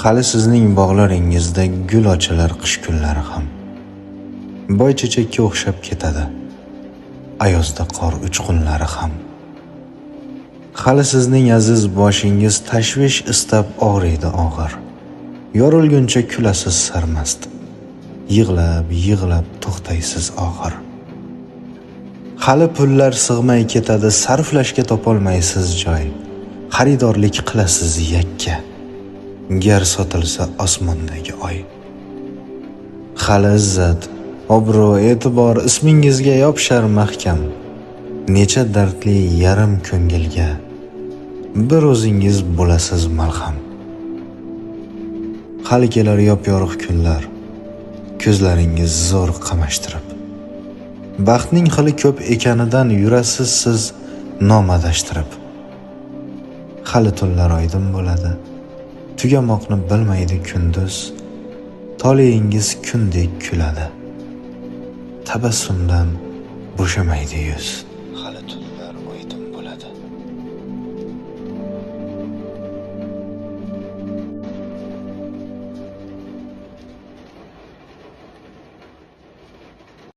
Hali sizning bog'laringizda gul ochilar qish kunlari ham. Boy chechakka o'xshab ketadi, ayozda qor uchqunlari ham. Hali sizning aziz boshingiz tashvish istab og'riydi og'ir. Yorilguncha kulasiz sarmast, yig'lab to'xtaysiz oxir. Hali pullar sig'may ketadi, sarflashga topolmaysiz joy. Xaridorlik qilasiz yakka, gar sotilsa osmondagi oy. Hali izzat, obro', e'tibor ismingizga yopishar mahkam. Necha dardli yarim ko'ngilga bir o'zingiz bo'lasiz malham. Hali kelar yop-yorug' kunlar, ko'zlaringiz zo'r qamashtirib. Baxtning xili ko'p ekanidan yurasiz siz nomadashtirib. Hali tunlar oydin bo'ladi, tugamoqni bilmaydi kunduz. Toleyingiz kundek kuladi, tabassumdan bo'shamaydi yuz. Hali